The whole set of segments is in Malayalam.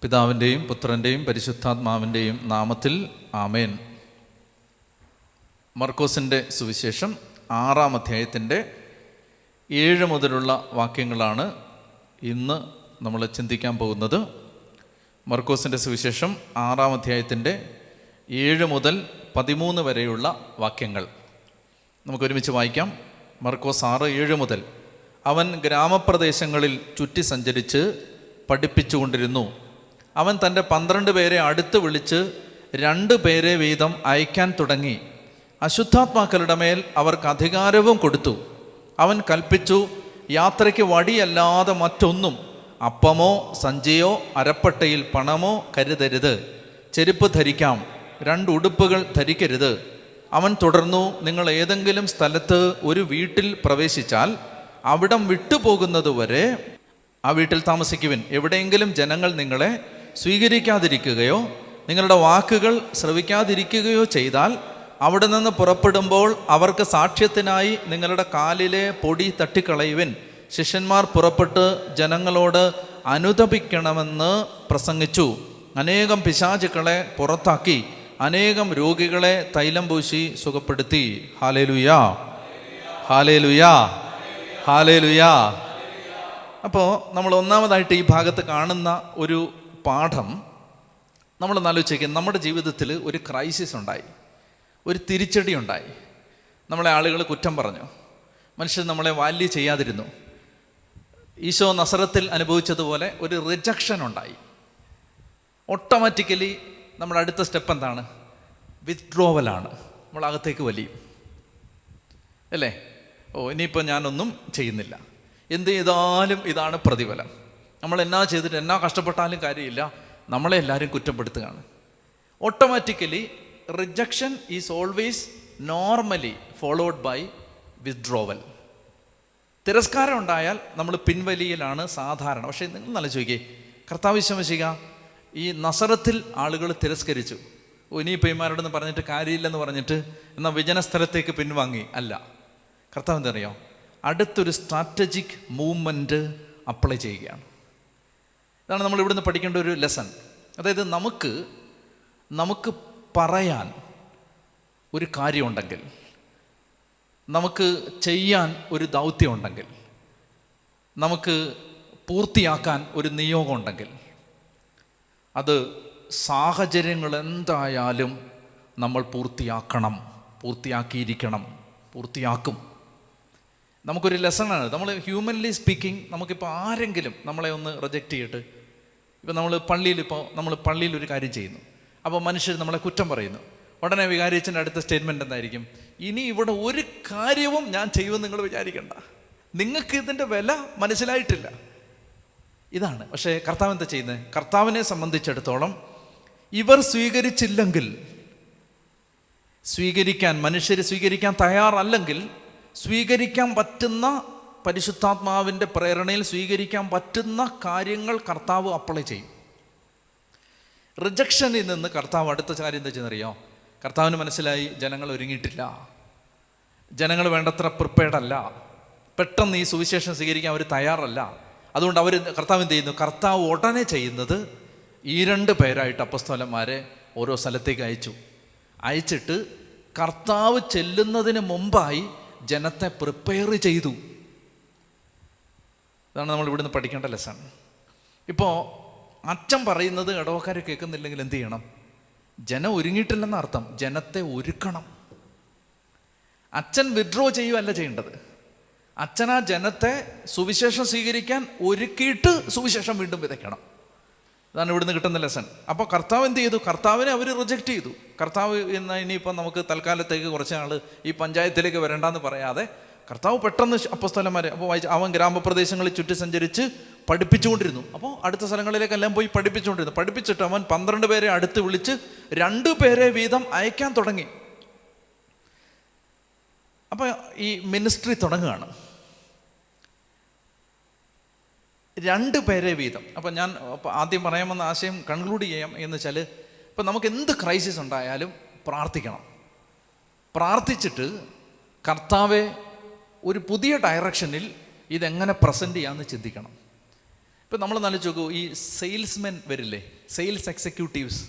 പിതാവിൻ്റെയും പുത്രൻ്റെയും പരിശുദ്ധാത്മാവിൻ്റെയും നാമത്തിൽ ആമേൻ. മർക്കോസിൻ്റെ സുവിശേഷം 6-ാം അധ്യായത്തിൻ്റെ 7 മുതലുള്ള വാക്യങ്ങളാണ് ഇന്ന് നമ്മൾ ചിന്തിക്കാൻ പോകുന്നത്. മർക്കോസിൻ്റെ സുവിശേഷം 6-ാം അധ്യായത്തിൻ്റെ 7 മുതൽ 13 വരെയുള്ള വാക്യങ്ങൾ നമുക്കൊരുമിച്ച് വായിക്കാം. മർക്കോസ് 6:7 മുതൽ. അവൻ ഗ്രാമപ്രദേശങ്ങളിൽ ചുറ്റി സഞ്ചരിച്ച് പഠിപ്പിച്ചുകൊണ്ടിരുന്നു. അവൻ തൻ്റെ 12 പേരെ അടുത്ത് വിളിച്ച് 2 പേരെ വീതം അയക്കാൻ തുടങ്ങി. അശുദ്ധാത്മാക്കളുടെ മേൽ അവർക്ക് അധികാരവും കൊടുത്തു. അവൻ കൽപ്പിച്ചു, യാത്രയ്ക്ക് വടിയല്ലാതെ മറ്റൊന്നും, അപ്പമോ സഞ്ചിയോ അരപ്പട്ടയിൽ പണമോ കരുതരുത്. ചെരുപ്പ് ധരിക്കാം, 2 ഉടുപ്പുകൾ ധരിക്കരുത്. അവൻ തുടർന്നു, നിങ്ങൾ ഏതെങ്കിലും സ്ഥലത്ത് ഒരു വീട്ടിൽ പ്രവേശിച്ചാൽ അവിടം വിട്ടുപോകുന്നതുവരെ ആ വീട്ടിൽ താമസിക്കുവിൻ. എവിടെയെങ്കിലും ജനങ്ങൾ നിങ്ങളെ സ്വീകരിക്കാതിരിക്കുകയോ നിങ്ങളുടെ വാക്കുകൾ ശ്രവിക്കാതിരിക്കുകയോ ചെയ്താൽ അവിടെ നിന്ന് പുറപ്പെടുമ്പോൾ അവർക്ക് സാക്ഷ്യത്തിനായി നിങ്ങളുടെ കാലിലെ പൊടി തട്ടിക്കളയുവിൻ. ശിഷ്യന്മാർ പുറപ്പെട്ട് ജനങ്ങളോട് അനുതപിക്കണമെന്ന് പ്രസംഗിച്ചു. അനേകം പിശാചുക്കളെ പുറത്താക്കി അനേകം രോഗികളെ തൈലം പൂശി സുഖപ്പെടുത്തി. ഹല്ലേലൂയാ, ഹല്ലേലൂയാ, ഹല്ലേലൂയാ. അപ്പോൾ നമ്മൾ ഒന്നാമതായിട്ട് ഈ ഭാഗത്ത് കാണുന്ന ഒരു പാഠം നമ്മൾ ആലോചിക്കുക. നമ്മുടെ ജീവിതത്തിൽ ഒരു ക്രൈസിസ് ഉണ്ടായി, ഒരു തിരിച്ചടി ഉണ്ടായി. നമ്മളെ ആളുകൾ കുറ്റം പറഞ്ഞു, മനുഷ്യർ നമ്മളെ വാല്യൂ ചെയ്യാതിരുന്നു. ഈശോ നസറത്തിൽ അനുഭവിച്ചതുപോലെ ഒരു റിജക്ഷൻ ഉണ്ടായി. ഓട്ടോമാറ്റിക്കലി നമ്മുടെ അടുത്ത സ്റ്റെപ്പ് എന്താണ്? വിത്ഡ്രോവലാണ്. നമ്മൾ അകത്തേക്ക് വലിയും, അല്ലേ? ഇനിയിപ്പോൾ ഞാനൊന്നും ചെയ്യുന്നില്ല, എന്ത് ചെയ്താലും ഇതാണ് പ്രതിഫലം. നമ്മൾ എന്നാ ചെയ്തിട്ട് എന്നാ കഷ്ടപ്പെട്ടാലും കാര്യമില്ല, നമ്മളെ എല്ലാവരും കുറ്റപ്പെടുത്തുകയാണ്. Automatically rejection is always normally followed by withdrawal. തിരസ്കാരം ഉണ്ടായാൽ നമ്മൾ പിൻവലിയലാണ് സാധാരണ. പക്ഷേ നിങ്ങൾ നല്ല ചോദിക്കേ, കർത്താവ് വിശ്വസിക്കുക, ഈ നസറത്തിൽ ആളുകൾ തിരസ്കരിച്ചു. ഇനിയിപ്പോൾ ഇമാരോടൊന്ന് പറഞ്ഞിട്ട് കാര്യമില്ലെന്ന് പറഞ്ഞിട്ട് എന്നാൽ വിജന സ്ഥലത്തേക്ക് പിൻവാങ്ങി. അല്ല, കർത്താവ് എന്താ അറിയോ, അടുത്തൊരു സ്ട്രാറ്റജിക് മൂവ്മെൻറ്റ് അപ്ലൈ ചെയ്യുകയാണ്. ഇതാണ് നമ്മൾ ഇവിടുന്ന് പഠിക്കേണ്ട ഒരു ലെസൺ. അതായത് നമുക്ക് പറയാൻ ഒരു കാര്യമുണ്ടെങ്കിൽ, നമുക്ക് ചെയ്യാൻ ഒരു ദൗത്യമുണ്ടെങ്കിൽ, നമുക്ക് പൂർത്തിയാക്കാൻ ഒരു നിയോഗം ഉണ്ടെങ്കിൽ, അത് സാഹചര്യങ്ങൾ എന്തായാലും നമ്മൾ പൂർത്തിയാക്കണം, പൂർത്തിയാക്കിയിരിക്കണം, പൂർത്തിയാക്കും. നമുക്കൊരു ലെസണാണ്. നമ്മൾ ഹ്യൂമൻലി സ്പീക്കിംഗ്, നമുക്കിപ്പോൾ ആരെങ്കിലും നമ്മളെ ഒന്ന് റിജക്റ്റ് ചെയ്തിട്ട്, ഇപ്പോൾ നമ്മൾ പള്ളിയിൽ ഒരു കാര്യം ചെയ്യുന്നു, അപ്പോൾ മനുഷ്യർ നമ്മളെ കുറ്റം പറയുന്നു. ഉടനെ വികാരിച്ചൻ്റെ അടുത്ത സ്റ്റേറ്റ്മെൻറ്റ് എന്തായിരിക്കും? ഇനി ഇവിടെ ഒരു കാര്യവും ഞാൻ ചെയ്യുമെന്ന് നിങ്ങൾ വിചാരിക്കണ്ട, നിങ്ങൾക്ക് ഇതിൻ്റെ വില മനസ്സിലായിട്ടില്ല. ഇതാണ്. പക്ഷേ കർത്താവ് എന്താ ചെയ്യുന്നത്? കർത്താവിനെ സംബന്ധിച്ചിടത്തോളം ഇവർ സ്വീകരിച്ചില്ലെങ്കിൽ, മനുഷ്യർ സ്വീകരിക്കാൻ തയ്യാറല്ലെങ്കിൽ, സ്വീകരിക്കാൻ പറ്റുന്ന പരിശുദ്ധാത്മാവിൻ്റെ പ്രേരണയിൽ സ്വീകരിക്കാൻ പറ്റുന്ന കാര്യങ്ങൾ കർത്താവ് അപ്ലൈ ചെയ്യും. റിജക്ഷനിൽ നിന്ന് കർത്താവ് അടുത്ത കാര്യം എന്താ ചെയ്യുന്നറിയോ? കർത്താവിന് മനസ്സിലായി ജനങ്ങൾ ഒരുങ്ങിയിട്ടില്ല, ജനങ്ങൾ വേണ്ടത്ര പ്രിപ്പയർഡ് അല്ല, പെട്ടെന്ന് ഈ സുവിശേഷം സ്വീകരിക്കാൻ അവർ തയ്യാറല്ല. അതുകൊണ്ട് കർത്താവ് എന്ത് ചെയ്യുന്നു? കർത്താവ് ഉടനെ ചെയ്യുന്നത് ഈ 2 പേരായിട്ട് അപ്പസ്തോലന്മാരെ ഓരോ സ്ഥലത്തേക്ക് അയച്ചിട്ട് കർത്താവ് ചെല്ലുന്നതിന് മുമ്പായി ജനത്തെ പ്രിപ്പയർ ചെയ്തു. ഇതാണ് നമ്മൾ ഇവിടുന്ന് പഠിക്കേണ്ട ലെസൺ. ഇപ്പോൾ അച്ഛൻ പറയുന്നത് ഇടവക്കാർ കേൾക്കുന്നില്ലെങ്കിൽ എന്ത് ചെയ്യണം? ജനം ഒരുങ്ങിയിട്ടില്ലെന്ന അർത്ഥം. ജനത്തെ ഒരുക്കണം. അച്ഛൻ വിഡ്രോ ചെയ്യുകയല്ല ചെയ്യേണ്ടത്. അച്ഛൻ ആ ജനത്തെ സുവിശേഷം സ്വീകരിക്കാൻ ഒരുക്കിയിട്ട് സുവിശേഷം വീണ്ടും വിതയ്ക്കണം. ഇതാണ് ഇവിടുന്ന് കിട്ടുന്ന ലെസൺ. അപ്പോൾ കർത്താവ് എന്ത് ചെയ്തു? കർത്താവിനെ അവർ റിജക്റ്റ് ചെയ്തു. കർത്താവ് എന്നാൽ ഇനിയിപ്പോൾ നമുക്ക് തൽക്കാലത്തേക്ക് കുറച്ച് നാൾ ഈ പഞ്ചായത്തിലേക്ക് വരണ്ടെന്ന് പറയാതെ കർത്താവ് പെട്ടെന്ന് അപ്പോസ്തലന്മാരെ അവൻ ഗ്രാമപ്രദേശങ്ങളിൽ ചുറ്റി സഞ്ചരിച്ച് പഠിപ്പിച്ചുകൊണ്ടിരുന്നു. അപ്പോൾ അടുത്ത സ്ഥലങ്ങളിലേക്കെല്ലാം പോയി പഠിപ്പിച്ചിട്ട് അവൻ 12 പേരെ അടുത്ത് വിളിച്ച് 2 പേരെ വീതം അയക്കാൻ തുടങ്ങി. അപ്പോൾ ഈ മിനിസ്ട്രി തുടങ്ങുകയാണ്. 2 പേരെ വീതം. അപ്പം ഞാൻ ആദ്യം പറയാമെന്ന ആശയം കൺക്ലൂഡ് ചെയ്യാം എന്ന് വെച്ചാൽ, ഇപ്പം നമുക്ക് എന്ത് ക്രൈസിസ് ഉണ്ടായാലും പ്രാർത്ഥിക്കണം. പ്രാർത്ഥിച്ചിട്ട് കർത്താവെ ഒരു പുതിയ ഡയറക്ഷനിൽ ഇതെങ്ങനെ പ്രസൻറ്റ് ചെയ്യാമെന്ന് ചിന്തിക്കണം. ഇപ്പം നമ്മൾ ആലോചിച്ച് നോക്കൂ, ഈ സെയിൽസ്മെൻ വരില്ലേ, സെയിൽസ് എക്സിക്യൂട്ടീവ്സ്,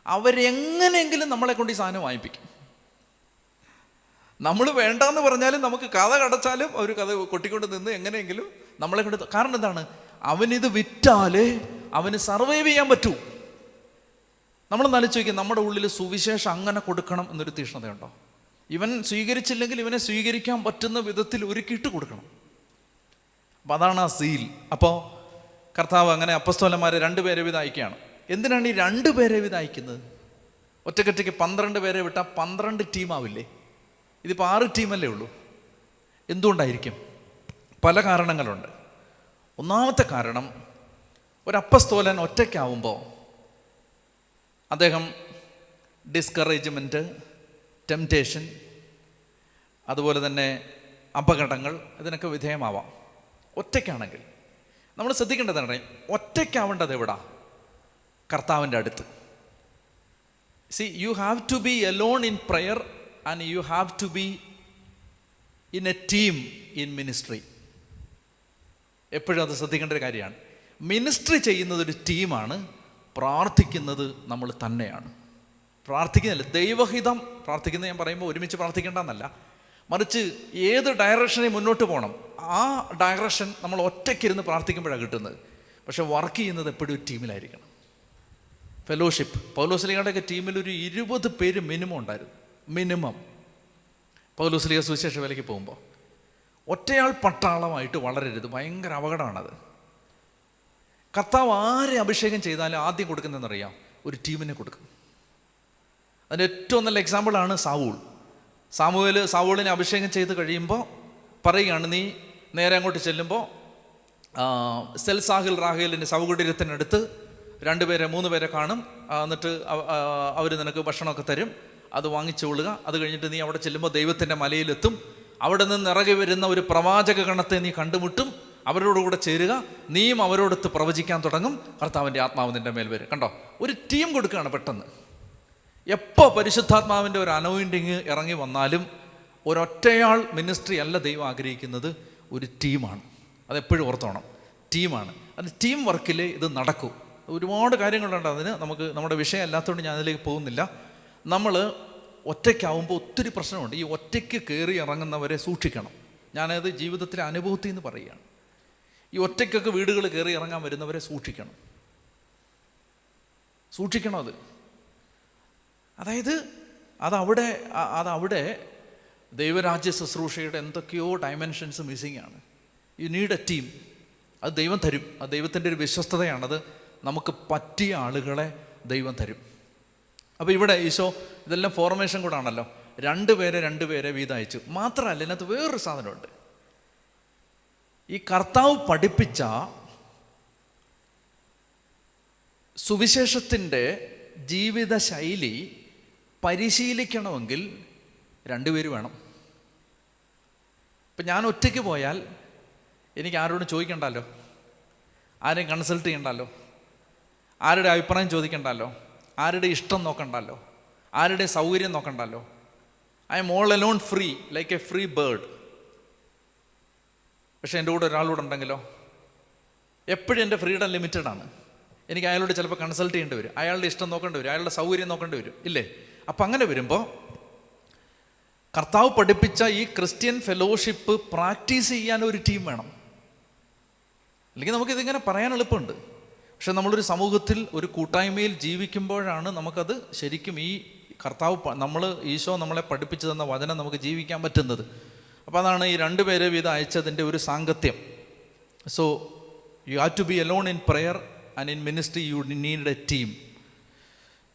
അവരെങ്ങനെയെങ്കിലും നമ്മളെ കൊണ്ട് ഈ സാധനം വാങ്ങിപ്പിക്കും. നമ്മൾ വേണ്ടാന്ന് പറഞ്ഞാലും നമുക്ക് കഥ കടച്ചാലും അവർ കഥ കൊട്ടിക്കൊണ്ട് നിന്ന് എങ്ങനെയെങ്കിലും നമ്മളെ കൊണ്ട്. കാരണം എന്താണ്? അവനിത് വിറ്റാലേ അവന് സർവൈവ് ചെയ്യാൻ പറ്റൂ. നമ്മളൊന്ന് ആലോചിച്ച് നോക്കി, നമ്മുടെ ഉള്ളിൽ സുവിശേഷം അങ്ങനെ കൊടുക്കണം എന്നൊരു തീക്ഷ്ണതയുണ്ടോ? ഇവൻ സ്വീകരിച്ചില്ലെങ്കിൽ ഇവനെ സ്വീകരിക്കാൻ പറ്റുന്ന വിധത്തിൽ ഒരുക്കിയിട്ട് കൊടുക്കണം. അപ്പം അതാണ് ആ സീൽ. അപ്പോൾ കർത്താവ് അങ്ങനെ അപ്പസ്തോലന്മാരെ 2 പേരെ വീതം അയക്കുകയാണ്. എന്തിനാണ് ഈ 2 പേരെ വീതം അയക്കുന്നത്? ഒറ്റയ്ക്കൊറ്റയ്ക്ക് 12 പേരെ വിട്ടാൽ 12 ടീമാവില്ലേ? ഇതിപ്പോൾ 6 ടീമല്ലേ ഉള്ളൂ. എന്തുകൊണ്ടായിരിക്കും? പല കാരണങ്ങളുണ്ട്. ഒന്നാമത്തെ കാരണം, ഒരു അപ്പസ്തോലൻ ഒറ്റയ്ക്കാവുമ്പോൾ അദ്ദേഹം ഡിസ്കറേജ്മെൻറ്റ്, ടെംപ്റ്റേഷൻ, അതുപോലെ തന്നെ അപകടങ്ങൾ, ഇതിനൊക്കെ വിധേയമാവാം ഒറ്റയ്ക്കാണെങ്കിൽ. നമ്മൾ ശ്രദ്ധിക്കേണ്ടതാണ്, ഒറ്റയ്ക്കാവേണ്ടത് എവിടാ? കർത്താവിൻ്റെ അടുത്ത്. See, you have to be alone in prayer and you have to be in a team in ministry. എപ്പോഴും അത് ശ്രദ്ധിക്കേണ്ട ഒരു കാര്യമാണ്. മിനിസ്ട്രി ചെയ്യുന്നത് ഒരു ടീമാണ്, പ്രാർത്ഥിക്കുന്നത് നമ്മൾ തന്നെയാണ്. പ്രാർത്ഥിക്കുന്നില്ല, ദൈവഹിതം പ്രാർത്ഥിക്കുന്നത് ഞാൻ പറയുമ്പോൾ ഒരുമിച്ച് പ്രാർത്ഥിക്കേണ്ടെന്നല്ല, മറിച്ച് ഏത് ഡയറക്ഷനിൽ മുന്നോട്ട് പോകണം ആ ഡയറക്ഷൻ നമ്മൾ ഒറ്റയ്ക്കിരുന്ന് പ്രാർത്ഥിക്കുമ്പോഴാണ് കിട്ടുന്നത്. പക്ഷെ വർക്ക് ചെയ്യുന്നത് എപ്പോഴും ഒരു ടീമിലായിരിക്കണം. ഫെലോഷിപ്പ്, പൗലോസ്ലീഹയുടെയൊക്കെ ടീമിൽ ഒരു 20 പേര് മിനിമം ഉണ്ടായിരുന്നു. മിനിമം. പൗലോസ്ലീഹ സുവിശേഷ വേലയ്ക്ക് പോകുമ്പോൾ ഒറ്റയാൾ പട്ടാളമായിട്ട് വളരരുത്, ഭയങ്കര അപകടമാണത്. കർത്താവ് ആരെ അഭിഷേകം ചെയ്താലും ആദ്യം കൊടുക്കുന്നതെന്നറിയാം, ഒരു ടീമിനെ കൊടുക്കും. അതിൻ്റെ ഏറ്റവും നല്ല എക്സാമ്പിളാണ് സാവൂൾ. സാവൂളിനെ അഭിഷേകം ചെയ്ത് കഴിയുമ്പോൾ പറയുകയാണ്, നീ നേരെ അങ്ങോട്ട് ചെല്ലുമ്പോൾ സെൽസാഹിൽ റാഹേലിൻ്റെ ശവകുടീരത്തിനടുത്ത് 2 പേരെ 3 പേരെ കാണും. എന്നിട്ട് അവർ നിനക്ക് ഭക്ഷണമൊക്കെ തരും, അത് വാങ്ങിച്ചുകൊള്ളുക. അത് കഴിഞ്ഞിട്ട് നീ അവിടെ ചെല്ലുമ്പോൾ ദൈവത്തിൻ്റെ മലയിലെത്തും. അവിടെ നിന്ന് ഇറങ്ങി വരുന്ന ഒരു പ്രവാചക ഗണത്തെ നീ കണ്ടുമുട്ടും. അവരോടുകൂടെ ചേരുക, നീയും അവരോടൊത്ത് പ്രവചിക്കാൻ തുടങ്ങും. കർത്താവിൻ്റെ ആത്മാവ് നിൻ്റെ മേൽ വരും. കണ്ടോ, ഒരു ടീം കൊടുക്കുകയാണ് പെട്ടെന്ന്. എപ്പോൾ പരിശുദ്ധാത്മാവിൻ്റെ ഒരു അനോയിൻറ്റിങ് ഇറങ്ങി വന്നാലും ഒരൊറ്റയാൾ മിനിസ്ട്രി അല്ല ദൈവം ആഗ്രഹിക്കുന്നത്, ഒരു ടീമാണ്. അതെപ്പോഴും ഓർത്തോണം, ടീമാണ്. അത് ടീം വർക്കിൽ ഇത് നടക്കൂ. ഒരുപാട് കാര്യങ്ങളുണ്ട് അതിന്, നമുക്ക് നമ്മുടെ വിഷയം അല്ലാത്തതുകൊണ്ട് ഞാൻ അതിലേക്ക് പോകുന്നില്ല. നമ്മൾ ഒറ്റയ്ക്കാവുമ്പോൾ ഒത്തിരി പ്രശ്നമുണ്ട്. ഈ ഒറ്റയ്ക്ക് കയറി ഇറങ്ങുന്നവരെ സൂക്ഷിക്കണം. ഞാനത് ജീവിതത്തിലെ അനുഭവത്തിൽ നിന്ന് പറയുകയാണ്. ഈ ഒറ്റയ്ക്കൊക്കെ വീടുകൾ കയറി ഇറങ്ങാൻ വരുന്നവരെ സൂക്ഷിക്കണം. അതായത് അതവിടെ ദൈവരാജ്യ ശുശ്രൂഷയുടെ എന്തൊക്കെയോ ഡയമെൻഷൻസ് മിസ്സിങ് ആണ്. U need a team. അത് ദൈവം തരും. അത് ദൈവത്തിൻ്റെ ഒരു വിശ്വസ്തതയാണത്. നമുക്ക് പറ്റിയ ആളുകളെ ദൈവം തരും. അപ്പോൾ ഇവിടെ ഈശോ ഇതെല്ലാം ഫോർമേഷൻ കൂടെ ആണല്ലോ. 2 പേരെ വീതം അയച്ചു. മാത്രമല്ല, ഇതിനകത്ത് വേറൊരു സാധനമുണ്ട്. ഈ കർത്താവ് പഠിപ്പിച്ച സുവിശേഷത്തിൻ്റെ ജീവിത ശൈലി പരിശീലിക്കണമെങ്കിൽ 2 പേര് വേണം. ഇപ്പം ഞാൻ ഒറ്റയ്ക്ക് പോയാൽ എനിക്ക് ആരോടും ചോദിക്കണ്ടല്ലോ, ആരെയും കൺസൾട്ട് ചെയ്യണ്ടല്ലോ, ആരുടെ അഭിപ്രായം ചോദിക്കണ്ടല്ലോ, ആരുടെ ഇഷ്ടം നോക്കണ്ടല്ലോ, ആരുടെ സൗകര്യം നോക്കണ്ടല്ലോ. I am all alone free, like a free bird. പക്ഷേ എൻ്റെ കൂടെ ഒരാളൂടെ ഉണ്ടെങ്കിലോ, എപ്പോഴും എൻ്റെ ഫ്രീഡം ലിമിറ്റഡ് ആണ്. എനിക്ക് അയാളോട് ചിലപ്പോൾ കൺസൾട്ട് ചെയ്യേണ്ടി വരും, അയാളുടെ ഇഷ്ടം നോക്കേണ്ടി വരും, അയാളുടെ സൗകര്യം നോക്കേണ്ടി വരും, ഇല്ലേ? അപ്പം അങ്ങനെ വരുമ്പോൾ കർത്താവ് പഠിപ്പിച്ച ഈ ക്രിസ്ത്യൻ ഫെലോഷിപ്പ് പ്രാക്ടീസ് ചെയ്യാൻ ഒരു ടീം വേണം. അല്ലെങ്കിൽ നമുക്കിതിങ്ങനെ പറയാൻ എളുപ്പമുണ്ട്. പക്ഷെ നമ്മളൊരു സമൂഹത്തിൽ, ഒരു കൂട്ടായ്മയിൽ ജീവിക്കുമ്പോഴാണ് നമുക്കത് ശരിക്കും ഈ കർത്താവ് ഈശോ നമ്മളെ പഠിപ്പിച്ചു തന്ന വചനം നമുക്ക് ജീവിക്കാൻ പറ്റുന്നത്. അപ്പോൾ അതാണ് ഈ 2 പേരെ വീതം അയച്ചതിൻ്റെ ഒരു സാങ്കത്യം. So you have to be alone in prayer and in ministry you need a team.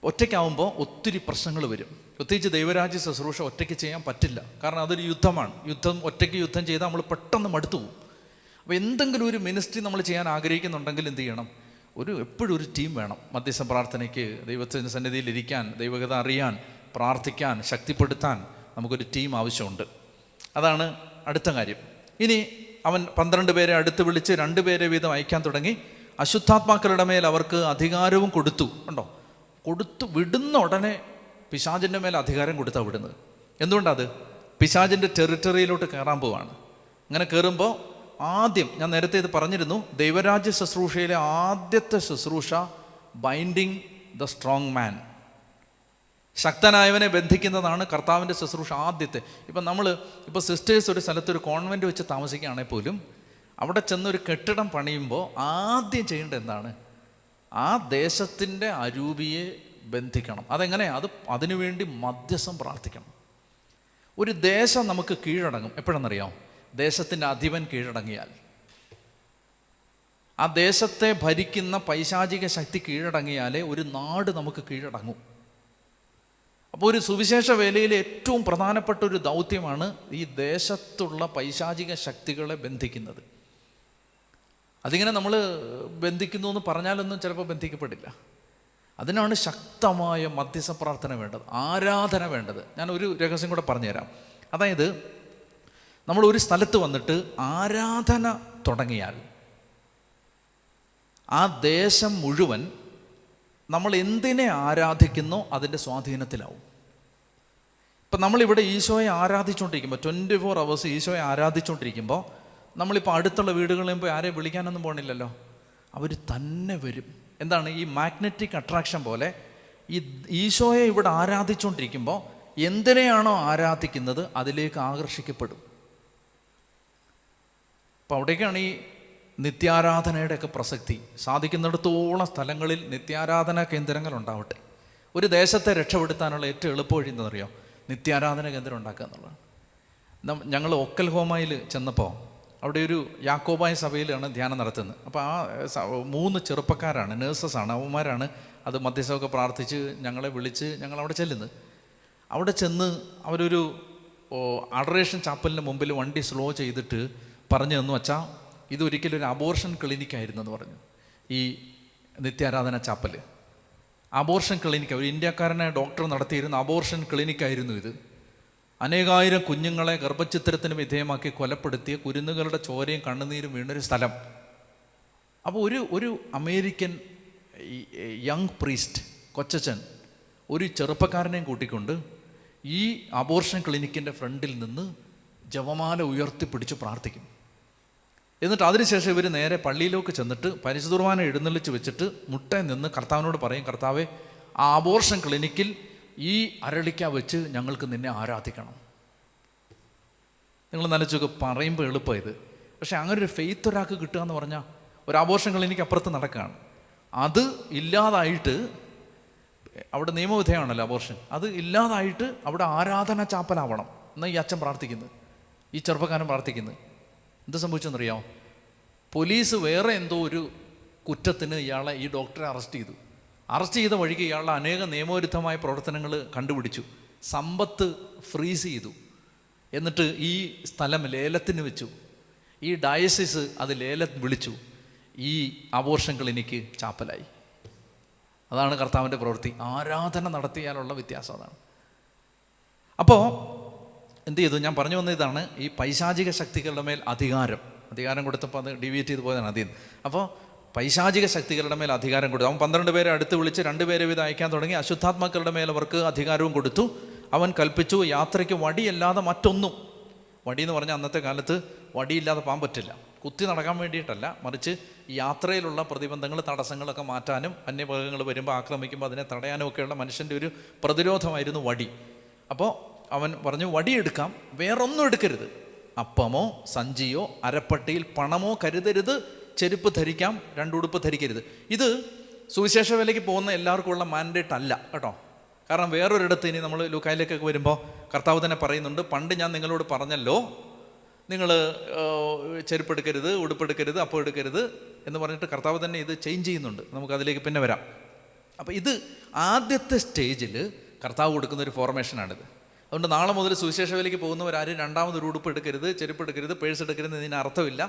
ഒറ്റയ്ക്കാവുമ്പോൾ ഒത്തിരി പ്രശ്നങ്ങൾ വരും. പ്രത്യേകിച്ച് ദൈവരാജ്യ ശുശ്രൂഷ ഒറ്റയ്ക്ക് ചെയ്യാൻ പറ്റില്ല. കാരണം അതൊരു യുദ്ധമാണ്. ഒറ്റയ്ക്ക് യുദ്ധം ചെയ്താൽ നമ്മൾ പെട്ടെന്ന് മടുത്തു പോകും. അപ്പോൾ എന്തെങ്കിലും ഒരു മിനിസ്ട്രി നമ്മൾ ചെയ്യാൻ ആഗ്രഹിക്കുന്നുണ്ടെങ്കിൽ എന്ത് ചെയ്യണം? എപ്പോഴും ഒരു ടീം വേണം. മധ്യസ്ഥ പ്രാർത്ഥനയ്ക്ക്, ദൈവത്തിൻ്റെ സന്നിധിയിൽ ഇരിക്കാൻ, ദൈവകഥ അറിയാൻ, പ്രാർത്ഥിക്കാൻ, ശക്തിപ്പെടുത്താൻ നമുക്കൊരു ടീം ആവശ്യമുണ്ട്. അതാണ് അടുത്ത കാര്യം. ഇനി അവൻ 12 പേരെ അടുത്ത് വിളിച്ച് 2 പേരെ വീതം അയക്കാൻ തുടങ്ങി. അശുദ്ധാത്മാക്കളുടെ മേൽ അവർക്ക് അധികാരവും കൊടുത്തു. വിടുന്ന ഉടനെ പിശാചിൻ്റെ മേൽ അധികാരം കൊടുത്താണ് വിടുന്നത്. എന്തുകൊണ്ടത്? പിശാചിൻ്റെ ടെറിട്ടറിയിലോട്ട് കയറാൻ പോവാണ്. അങ്ങനെ കയറുമ്പോൾ ആദ്യം ഞാൻ നേരത്തെ ഇത് പറഞ്ഞിരുന്നു, ദൈവരാജ്യ ശുശ്രൂഷയിലെ ആദ്യത്തെ ശുശ്രൂഷ ബൈൻഡിങ് ദ സ്ട്രോങ് മാൻ, ശക്തനായവനെ ബന്ധിക്കുന്നതാണ് കർത്താവിൻ്റെ ശുശ്രൂഷ ആദ്യത്തെ. ഇപ്പോൾ സിസ്റ്റേഴ്സ് ഒരു സ്ഥലത്ത് ഒരു കോൺവെൻറ്റ് വെച്ച് താമസിക്കുകയാണെങ്കിൽ പോലും അവിടെ ചെന്നൊരു കെട്ടിടം പണിയുമ്പോൾ ആദ്യം ചെയ്യേണ്ടത് എന്താണ്? ആ ദേശത്തിൻ്റെ അരൂപിയെ ബന്ധിക്കണം. അതെങ്ങനെ? അതിനുവേണ്ടി മധ്യസ്ഥം പ്രാർത്ഥിക്കണം. ഒരു ദേശം നമുക്ക് കീഴടങ്ങും എപ്പോഴെന്നറിയാം? ദേശത്തിൻ്റെ അധിപൻ കീഴടങ്ങിയാൽ. ആ ദേശത്തെ ഭരിക്കുന്ന പൈശാചിക ശക്തി കീഴടങ്ങിയാലേ ഒരു നാട് നമുക്ക് കീഴടങ്ങും. അപ്പോൾ ഒരു സുവിശേഷ വേലയിലെ ഏറ്റവും പ്രധാനപ്പെട്ട ഒരു ദൗത്യമാണ് ഈ ദേശത്തുള്ള പൈശാചിക ശക്തികളെ ബന്ധിക്കുന്നത്. അതിങ്ങനെ നമ്മൾ ബന്ധിക്കുന്നു എന്ന് പറഞ്ഞാലൊന്നും ചിലപ്പോൾ ബന്ധിക്കപ്പെടില്ല. അതിനാണ് ശക്തമായ മധ്യസ്ഥ പ്രാർത്ഥന വേണ്ടത്, ആരാധന വേണ്ടത്. ഞാൻ ഒരു രഹസ്യം കൂടെ പറഞ്ഞുതരാം. അതായത് നമ്മൾ ഒരു സ്ഥലത്ത് വന്നിട്ട് ആരാധന തുടങ്ങിയാൽ ആ ദേശം മുഴുവൻ നമ്മൾ എന്തിനെ ആരാധിക്കുന്നോ അതിൻ്റെ സ്വാധീനത്തിലാവും. ഇപ്പം നമ്മളിവിടെ ഈശോയെ ആരാധിച്ചുകൊണ്ടിരിക്കുമ്പോൾ 24 hours ഈശോയെ ആരാധിച്ചുകൊണ്ടിരിക്കുമ്പോൾ നമ്മളിപ്പോൾ അടുത്തുള്ള വീടുകളിൽ പോയി ആരെയും വിളിക്കാനൊന്നും പോകണില്ലല്ലോ, അവർ തന്നെ വരും. എന്താണ്? ഈ മാഗ്നറ്റിക് അട്രാക്ഷൻ പോലെ ഈ ഈശോയെ ഇവിടെ ആരാധിച്ചുകൊണ്ടിരിക്കുമ്പോൾ എന്തിനെയാണോ ആരാധിക്കുന്നത് അതിലേക്ക് ആകർഷിക്കപ്പെടും. അപ്പോൾ അവിടേക്കാണ് ഈ നിത്യാരാധനയുടെയൊക്കെ പ്രസക്തി. സാധിക്കുന്നിടത്തോളം സ്ഥലങ്ങളിൽ നിത്യാരാധനാ കേന്ദ്രങ്ങൾ ഉണ്ടാവട്ടെ. ഒരു ദേശത്തെ രക്ഷപ്പെടുത്താനുള്ള ഏറ്റവും എളുപ്പവഴി എന്താണെന്നറിയോ? നിത്യാരാധന കേന്ദ്രം ഉണ്ടാക്കുക എന്നുള്ളതാണ്. ഞങ്ങൾ ഒക്കൽഹോമയിൽ ചെന്നപ്പോൾ അവിടെ ഒരു യാക്കോബായ സഭയിലാണ് ധ്യാനം നടത്തുന്നത്. അപ്പോൾ ആ 3 ചെറുപ്പക്കാരാണ്, നേഴ്സസാണ്, അവന്മാരാണ് അത് മധ്യസ്ഥമൊക്കെ പ്രാർത്ഥിച്ച് ഞങ്ങളെ വിളിച്ച് ഞങ്ങളവിടെ ചെല്ലുന്നത്. അവിടെ ചെന്ന് അവരൊരു അഡറേഷൻ ചാപ്പലിന് മുമ്പിൽ വണ്ടി സ്ലോ ചെയ്തിട്ട് പറഞ്ഞു തന്നു, വച്ചാൽ ഇതൊരിക്കലും ഒരു അബോർഷൻ ക്ലിനിക്കായിരുന്നു എന്ന് പറഞ്ഞു. ഈ നിത്യാരാധന ചാപ്പൽ അബോർഷൻ ക്ലിനിക്ക്, ഒരു ഇന്ത്യക്കാരനായ ഡോക്ടർ നടത്തിയിരുന്ന അബോർഷൻ ക്ലിനിക്കായിരുന്നു ഇത്. അനേകായിരം കുഞ്ഞുങ്ങളെ ഗർഭചിത്രത്തിന് വിധേയമാക്കി കൊലപ്പെടുത്തിയ കുരുന്നുകളുടെ ചോരയും കണ്ണുനീരും വീണൊരു സ്ഥലം. അപ്പോൾ ഒരു അമേരിക്കൻ യങ് പ്രീസ്റ്റ് കൊച്ചച്ചൻ ഒരു ചെറുപ്പക്കാരനെയും കൂട്ടിക്കൊണ്ട് ഈ അബോർഷൻ ക്ലിനിക്കിൻ്റെ ഫ്രണ്ടിൽ നിന്ന് ജപമാല ഉയർത്തിപ്പിടിച്ച് പ്രാർത്ഥിക്കും. എന്നിട്ട് അതിനുശേഷം ഇവർ നേരെ പള്ളിയിലേക്ക് ചെന്നിട്ട് പരിശുദ്ധ കുർബാന എഴുന്നള്ളിച്ച് വെച്ചിട്ട് മുട്ടയിൽ നിന്ന് കർത്താവിനോട് പറയും, കർത്താവേ, ആ അബോർഷൻ ക്ലിനിക്കിൽ ഈ അരളിക്ക വെച്ച് ഞങ്ങൾക്ക് നിന്നെ ആരാധിക്കണം. നിങ്ങൾ നനച്ചൊക്കെ പറയുമ്പോൾ എളുപ്പമാണ് ഇത്. പക്ഷേ അങ്ങനെ ഒരു ഫെയ്ത്ത് ഒരാൾക്ക് കിട്ടുക എന്ന് പറഞ്ഞാൽ ഒരു അബോർഷൻ ക്ലിനിക്ക് അപ്പുറത്ത് നടക്കുകയാണ്. അത് ഇല്ലാതായിട്ട് അവിടെ നിയമവിധേയമാണല്ലോ അബോർഷൻ, അത് ഇല്ലാതായിട്ട് അവിടെ ആരാധന ചാപ്പലാവണം എന്നാൽ ഈ അച്ഛൻ പ്രാർത്ഥിക്കുന്നത്, ഈ ചെറുപ്പക്കാരൻ പ്രാർത്ഥിക്കുന്നത്. എന്ത് സംഭവിച്ചെന്നറിയാമോ? പോലീസ് വേറെ എന്തോ ഒരു കുറ്റത്തിന് ഈ ഡോക്ടറെ അറസ്റ്റ് ചെയ്ത വഴിക്ക് ഇയാളുടെ അനേക നിയമവിരുദ്ധമായ പ്രവർത്തനങ്ങൾ കണ്ടുപിടിച്ചു, സമ്പത്ത് ഫ്രീസ് ചെയ്തു. എന്നിട്ട് ഈ സ്ഥലം ലേലത്തിന് വെച്ചു. ഈ ഡയസിസ് അത് ലേലം വിളിച്ചു. ഈ അബോർഷൻ ക്ലിനിക്ക് ചാപ്പലായി. അതാണ് കർത്താവിൻ്റെ പ്രവൃത്തി. ആരാധന നടത്തിയാലുള്ള വ്യത്യാസം അതാണ്. അപ്പോൾ എന്ത് ചെയ്തു? ഞാൻ പറഞ്ഞു വന്ന ഇതാണ്, ഈ പൈശാചിക ശക്തികളുടെ മേൽ അധികാരം കൊടുത്തപ്പോൾ അത് ഡീവിയേറ്റ് ചെയ്ത് പോയതാണ് അതിൽ. അപ്പോൾ പൈശാചിക ശക്തികളുടെ മേൽ അധികാരം കൊടുത്തു. അവൻ 12 പേരെ അടുത്ത് വിളിച്ച് 2 പേരെ വീതം അയക്കാൻ തുടങ്ങി. അശുദ്ധാത്മാക്കളുടെ മേൽ അവർക്ക് അധികാരവും കൊടുത്തു. അവൻ കൽപ്പിച്ചു, യാത്രയ്ക്ക് വടിയല്ലാതെ മറ്റൊന്നും. വടി എന്ന് പറഞ്ഞാൽ അന്നത്തെ കാലത്ത് വടിയില്ലാതെ പോകാൻ പറ്റില്ല, കുത്തി നടക്കാൻ വേണ്ടിയിട്ടല്ല, മറിച്ച് യാത്രയിലുള്ള പ്രതിബന്ധങ്ങൾ, തടസ്സങ്ങളൊക്കെ മാറ്റാനും അന്യമൃഗങ്ങൾ വരുമ്പോൾ ആക്രമിക്കുമ്പോൾ അതിനെ തടയാനും ഒക്കെയുള്ള മനുഷ്യൻ്റെ ഒരു പ്രതിരോധമായിരുന്നു വടി. അപ്പോൾ അവൻ പറഞ്ഞു, വടിയെടുക്കാം, വേറൊന്നും എടുക്കരുത്, അപ്പമോ സഞ്ചിയോ അരപ്പട്ടിയിൽ പണമോ കരുതരുത്, ചെരുപ്പ് ധരിക്കാം, 2 ഉടുപ്പ് ധരിക്കരുത്. ഇത് സുവിശേഷ വേലയ്ക്ക് പോകുന്ന എല്ലാവർക്കും ഉള്ള മാൻഡേറ്റ് അല്ല കേട്ടോ. കാരണം വേറൊരിടത്ത് ഇനി നമ്മൾ ലൂക്കായിലേക്കൊക്കെ വരുമ്പോൾ കർത്താവ് തന്നെ പറയുന്നുണ്ട്, പണ്ട് ഞാൻ നിങ്ങളോട് പറഞ്ഞല്ലോ, നിങ്ങൾ ചെരുപ്പെടുക്കരുത്, ഉടുപ്പെടുക്കരുത്, അപ്പം എടുക്കരുത് എന്ന് പറഞ്ഞിട്ട് കർത്താവ് തന്നെ ഇത് ചേഞ്ച് ചെയ്യുന്നുണ്ട്. നമുക്കതിലേക്ക് പിന്നെ വരാം. അപ്പോൾ ഇത് ആദ്യത്തെ സ്റ്റേജിൽ കർത്താവ് കൊടുക്കുന്ന ഒരു ഫോർമേഷനാണിത്. അതുകൊണ്ട് നാളെ മുതൽ സുവിശേഷ വേലയ്ക്ക് പോകുന്നവരാരും രണ്ടാമതൊരു ഉടുപ്പ് എടുക്കരുത്, ചെരുപ്പ് എടുക്കരുത്, പേഴ്സ് എടുക്കരുത് എന്നതിന് അർത്ഥമില്ല.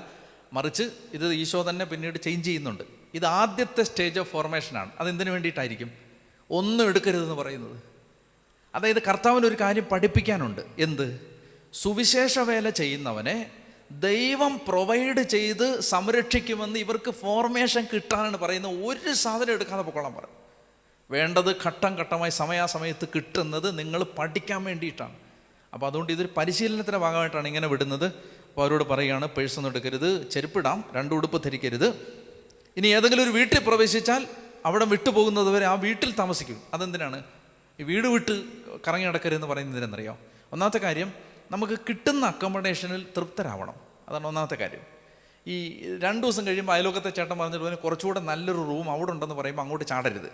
മറിച്ച് ഇത് ഈശോ തന്നെ പിന്നീട് ചേഞ്ച് ചെയ്യുന്നുണ്ട്. ഇത് ആദ്യത്തെ സ്റ്റേജ് ഓഫ് ഫോർമേഷനാണ്. അതെന്തിനു വേണ്ടിയിട്ടായിരിക്കും? ഒന്നും എടുക്കരുതെന്ന് പറയുന്നത്. അതായത് കർത്താവിനൊരു കാര്യം പഠിപ്പിക്കാനുണ്ട്. എന്ത്? സുവിശേഷ വേല ചെയ്യുന്നവനെ ദൈവം പ്രൊവൈഡ് ചെയ്ത് സംരക്ഷിക്കുമെന്ന് ഇവർക്ക് ഫോർമേഷൻ കിട്ടാനാണ് പറയുന്നത്. ഒരു സാധനം എടുക്കാതെ പൊക്കോളാൻ പറയും. വേണ്ടത് ഘട്ടം ഘട്ടമായി സമയാസമയത്ത് കിട്ടുന്നത് നിങ്ങൾ പഠിക്കാൻ വേണ്ടിയിട്ടാണ്. അപ്പോൾ അതുകൊണ്ട് ഇതൊരു പരിശീലനത്തിൻ്റെ ഭാഗമായിട്ടാണ് ഇങ്ങനെ വിടുന്നത്. അപ്പോൾ അവരോട് പറയുകയാണ്, പേഴ്സൊന്നും എടുക്കരുത്, ചെരുപ്പിടാം, 2 ഉടുപ്പ് ധരിക്കരുത്. ഇനി ഏതെങ്കിലും ഒരു വീട്ടിൽ പ്രവേശിച്ചാൽ അവിടെ വിട്ടുപോകുന്നത് വരെ ആ വീട്ടിൽ താമസിക്കും. അതെന്തിനാണ്? ഈ വീട് വിട്ട് കറങ്ങി നടക്കരുതെന്ന് പറയുന്നത് എന്തിനെന്നറിയോ? ഒന്നാമത്തെ കാര്യം, നമുക്ക് കിട്ടുന്ന അക്കോമഡേഷനിൽ തൃപ്തരാവണം. അതാണ് ഒന്നാമത്തെ കാര്യം. ഈ 2 ദിവസം കഴിയുമ്പോൾ അയലോക്കത്തെ ചേട്ടൻ പറഞ്ഞിട്ട് കുറച്ചുകൂടെ നല്ലൊരു റൂം അവിടെ ഉണ്ടെന്ന് പറയുമ്പോൾ അങ്ങോട്ട് ചാടരുത്,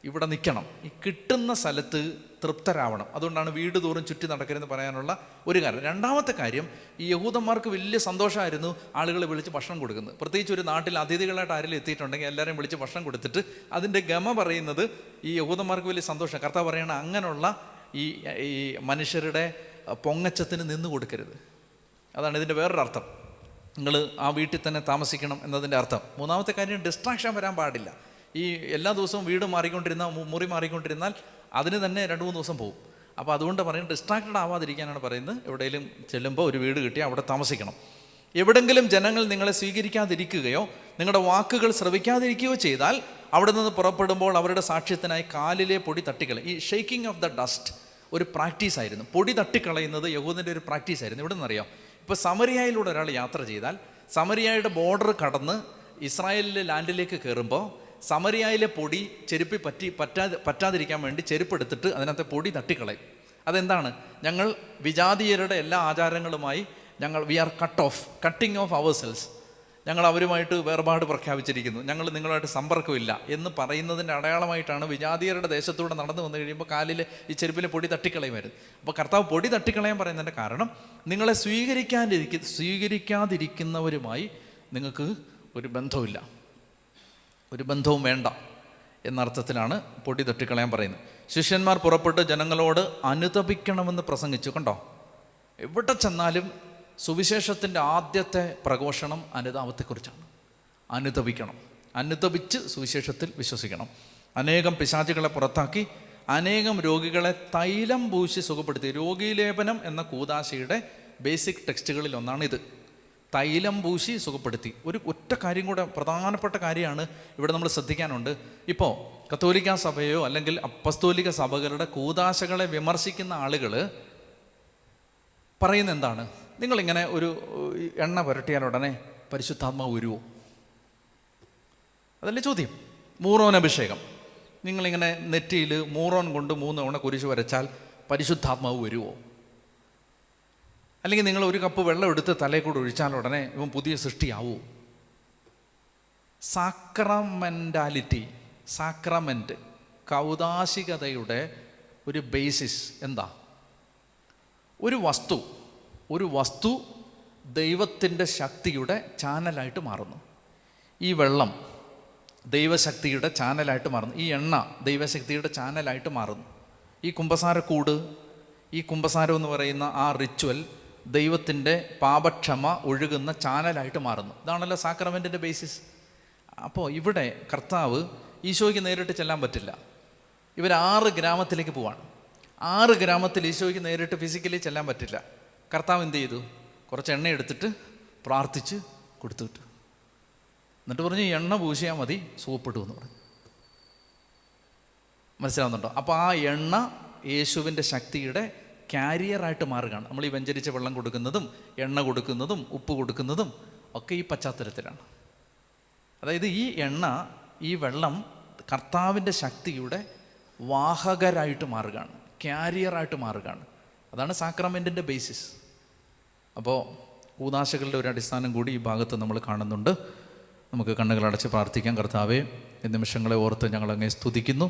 ഇവിടെ നിൽക്കണം. ഈ കിട്ടുന്ന സ്ഥലത്ത് തൃപ്തരാവണം. അതുകൊണ്ടാണ് വീട് തോറും ചുറ്റി നടക്കരുതെന്ന് പറയാനുള്ള ഒരു കാരണം. രണ്ടാമത്തെ കാര്യം, ഈ യഹൂദന്മാർക്ക് വലിയ സന്തോഷമായിരുന്നു ആളുകളെ വിളിച്ച് ഭക്ഷണം കൊടുക്കുന്നത്. പ്രത്യേകിച്ച് ഒരു നാട്ടിൽ അതിഥികളായിട്ട് ആരെങ്കിലും എത്തിയിട്ടുണ്ടെങ്കിൽ എല്ലാവരെയും വിളിച്ച് ഭക്ഷണം കൊടുത്തിട്ട് അതിൻ്റെ ഗമ പറയുന്നത് ഈ യഹൂദന്മാർക്ക് വലിയ സന്തോഷം. കർത്താവ് പറയണ അങ്ങനെയുള്ള ഈ മനുഷ്യരുടെ പൊങ്ങച്ചത്തിന് നിന്ന് കൊടുക്കരുത്. അതാണ് ഇതിൻ്റെ വേറൊരർത്ഥം. നിങ്ങൾ ആ വീട്ടിൽ തന്നെ താമസിക്കണം എന്നതിൻ്റെ അർത്ഥം. മൂന്നാമത്തെ കാര്യം, ഡിസ്ട്രാക്ഷൻ വരാൻ പാടില്ല. ഈ എല്ലാ ദിവസവും വീട് മാറിക്കൊണ്ടിരുന്നാൽ, മുറി മാറിക്കൊണ്ടിരുന്നാൽ അതിന് തന്നെ 2-3 ദിവസം പോകും. അപ്പോൾ അതുകൊണ്ട് പറയുന്നത് ഡിസ്ട്രാക്റ്റഡ് ആവാതിരിക്കാനാണ് പറയുന്നത്. എവിടെയെങ്കിലും ചെല്ലുമ്പോൾ ഒരു വീട് കിട്ടി അവിടെ താമസിക്കണം. എവിടെങ്കിലും ജനങ്ങൾ നിങ്ങളെ സ്വീകരിക്കാതിരിക്കുകയോ നിങ്ങളുടെ വാക്കുകൾ ശ്രവിക്കാതിരിക്കുകയോ ചെയ്താൽ അവിടെ നിന്ന് പുറപ്പെടുമ്പോൾ അവരുടെ സാക്ഷ്യത്തിനായി കാലിലെ പൊടി തട്ടിക്കളയും. ഈ ഷെയ്ക്കിംഗ് ഓഫ് ദ ഡസ്റ്റ് ഒരു പ്രാക്ടീസായിരുന്നു. പൊടി തട്ടിക്കളയുന്നത് യഹൂദൻ്റെ ഒരു പ്രാക്ടീസായിരുന്നു. ഇവിടെ നിന്നറിയാം, ഇപ്പോൾ സമരിയായിലൂടെ ഒരാൾ യാത്ര ചെയ്താൽ സമരിയായുടെ ബോർഡർ കടന്ന് ഇസ്രായേലിലെ ലാൻഡിലേക്ക് കയറുമ്പോൾ സമരിയായിലെ പൊടി ചെരുപ്പി പറ്റാതിരിക്കാൻ വേണ്ടി ചെരുപ്പെടുത്തിട്ട് അതിനകത്തെ പൊടി തട്ടിക്കളയും. അതെന്താണ്? ഞങ്ങൾ വിജാതീയരുടെ എല്ലാ ആചാരങ്ങളുമായി we are cutting off our selves, ഞങ്ങൾ അവരുമായിട്ട് വേർപാട് പ്രഖ്യാപിച്ചിരിക്കുന്നു, ഞങ്ങൾ നിങ്ങളുമായിട്ട് സമ്പർക്കമില്ല എന്ന് പറയുന്നതിൻ്റെ അടയാളമായിട്ടാണ് വിജാതീയരുടെ ദേശത്തൂടെ നടന്നു വന്നു കഴിയുമ്പോൾ കാലിൽ ഈ ചെരുപ്പിലെ പൊടി തട്ടിക്കളയുമായിരുന്നു. അപ്പോൾ കർത്താവ് പൊടി തട്ടിക്കളയാൻ പറയുന്നതിൻ്റെ കാരണം, നിങ്ങളെ സ്വീകരിക്കാതിരിക്കുന്നവരുമായി നിങ്ങൾക്ക് ഒരു ബന്ധമില്ല, ഒരു ബന്ധവും വേണ്ട എന്നർത്ഥത്തിലാണ് പൊടി തട്ടിക്കളയാൻ പറയുന്നത്. ശിഷ്യന്മാർ പുറപ്പെട്ട് ജനങ്ങളോട് അനുതപിക്കണമെന്ന് പ്രസംഗിച്ചു. കണ്ടോ, എവിടെ ചെന്നാലും സുവിശേഷത്തിൻ്റെ ആദ്യത്തെ പ്രഘോഷണം അനുതാപത്തെക്കുറിച്ചാണ്. അനുതപിക്കണം, അനുതപിച്ച് സുവിശേഷത്തിൽ വിശ്വസിക്കണം. അനേകം പിശാചുകളെ പുറത്താക്കി അനേകം രോഗികളെ തൈലം പൂശി സുഖപ്പെടുത്തി. രോഗീലേപനം എന്ന കൂദാശയുടെ ബേസിക് ടെക്സ്റ്റുകളിൽ ഒന്നാണിത്. തൈലം പൂശി സുഖപ്പെടുത്തി. ഒരു ഒറ്റ കാര്യം കൂടെ, പ്രധാനപ്പെട്ട കാര്യമാണ് ഇവിടെ നമ്മൾ ശ്രദ്ധിക്കാനുണ്ട്. ഇപ്പോൾ കത്തോലിക്ക സഭയോ അല്ലെങ്കിൽ അപ്പസ്തോലിക സഭകളുടെ കൂദാശകളെ വിമർശിക്കുന്ന ആളുകൾ പറയുന്ന എന്താണ്? നിങ്ങളിങ്ങനെ ഒരു എണ്ണ പുരട്ടിയാൽ ഉടനെ പരിശുദ്ധാത്മാവ് വരുമോ? അതല്ലേ ചോദ്യം. മൂറോൻ അഭിഷേകം, നിങ്ങളിങ്ങനെ നെറ്റിയിൽ മൂറോൻ കൊണ്ട് 3 തവണ കുരിശ് വരച്ചാൽ പരിശുദ്ധാത്മാവ് വരുമോ? അല്ലെങ്കിൽ നിങ്ങൾ ഒരു കപ്പ് വെള്ളം എടുത്ത് തലയിൽ കൂടെ ഒഴിച്ചാൽ ഉടനെ ഇവൻ പുതിയ സൃഷ്ടിയാവൂ? സാക്രമെൻറ്റ് കൗദാശികതയുടെ ഒരു ബേസിസ് എന്താ? ഒരു വസ്തു ദൈവത്തിൻ്റെ ശക്തിയുടെ ചാനലായിട്ട് മാറുന്നു. ഈ വെള്ളം ദൈവശക്തിയുടെ ചാനലായിട്ട് മാറുന്നു. ഈ എണ്ണ ദൈവശക്തിയുടെ ചാനലായിട്ട് മാറുന്നു. ഈ കുമ്പസാരക്കൂട്, ഈ കുമ്പസാരം എന്ന് പറയുന്ന ആ റിച്വൽ ദൈവത്തിൻ്റെ പാപക്ഷമ ഒഴുകുന്ന ചാനലായിട്ട് മാറുന്നു. ഇതാണല്ലോ സാക്രമെൻറ്റിൻ്റെ ബേസിസ്. അപ്പോൾ ഇവിടെ കർത്താവ് ഈശോയ്ക്ക് നേരിട്ട് ചെല്ലാൻ പറ്റില്ല. ഇവർ 6 ഗ്രാമത്തിലേക്ക് പോവാണ്. 6 ഗ്രാമത്തിൽ ഈശോയ്ക്ക് നേരിട്ട് ഫിസിക്കലി ചെല്ലാൻ പറ്റില്ല. കർത്താവ് എന്ത് ചെയ്തു? കുറച്ച് എണ്ണ എടുത്തിട്ട് പ്രാർത്ഥിച്ച് കൊടുത്തുവിട്ടു. എന്നിട്ട് പറഞ്ഞു, ഈ എണ്ണ പൂശിയാൽ മതി, സുഖപ്പെട്ടു എന്ന് പറഞ്ഞു. മനസ്സിലാവുന്നുണ്ടോ? അപ്പോൾ ആ എണ്ണ യേശുവിൻ്റെ ശക്തിയുടെ ക്യാരിയറായിട്ട് മാറുകയാണ്. നമ്മൾ ഈ വെഞ്ചരിച്ച വെള്ളം കൊടുക്കുന്നതും എണ്ണ കൊടുക്കുന്നതും ഉപ്പ് കൊടുക്കുന്നതും ഒക്കെ ഈ പശ്ചാത്തലത്തിലാണ്. അതായത് ഈ എണ്ണ, ഈ വെള്ളം കർത്താവിൻ്റെ ശക്തിയുടെ വാഹകരായിട്ട് മാറുകയാണ്, ക്യാരിയറായിട്ട് മാറുകയാണ്. അതാണ് സാക്രമെൻറ്റിൻ്റെ ബേസിസ്. അപ്പോൾ കൂദാശകളുടെ ഒരു അടിസ്ഥാനം കൂടി ഈ ഭാഗത്ത് നമ്മൾ കാണുന്നുണ്ട്. നമുക്ക് കണ്ണുകളടച്ച് പ്രാർത്ഥിക്കാം. കർത്താവേ, ഈ നിമിഷങ്ങളെ ഓർത്ത് ഞങ്ങളങ്ങേ സ്തുതിക്കുന്നു.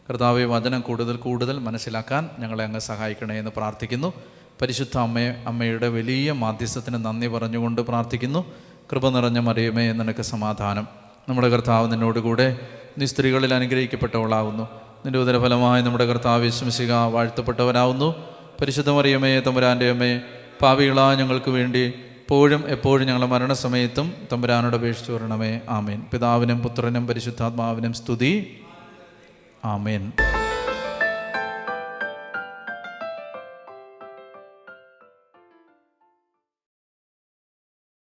കർത്താവെ, വചനം കൂടുതൽ മനസ്സിലാക്കാൻ ഞങ്ങളെ അങ്ങ് സഹായിക്കണേ എന്ന് പ്രാർത്ഥിക്കുന്നു. പരിശുദ്ധ അമ്മയുടെ വലിയ മാധ്യസ്ഥത്തിന് നന്ദി പറഞ്ഞുകൊണ്ട് പ്രാർത്ഥിക്കുന്നു. കൃപ നിറഞ്ഞ മറിയമേ, നിനക്ക് സമാധാനം. നമ്മുടെ കർത്താവ് നിന്നോടുകൂടെ, നീ സ്ത്രീകളിൽ അനുഗ്രഹിക്കപ്പെട്ടവളാവുന്നു. നിൻ്റെ ഉദരഫലമായി നമ്മുടെ കർത്താവ് യേശുമിശിഹ വാഴ്ത്തപ്പെട്ടവനാവുന്നു. പരിശുദ്ധ മറിയമേ, തമ്പുരാൻ്റെ അമ്മേ, പാപികളായ ഞങ്ങൾക്ക് വേണ്ടി എപ്പോഴും ഞങ്ങളുടെ മരണസമയത്തും തമ്പുരാനോട് അപേക്ഷിച്ചു വരണമേ. ആമേൻ. പിതാവിനും പുത്രനും പരിശുദ്ധാത്മാവിനും സ്തുതി. ആമേൻ.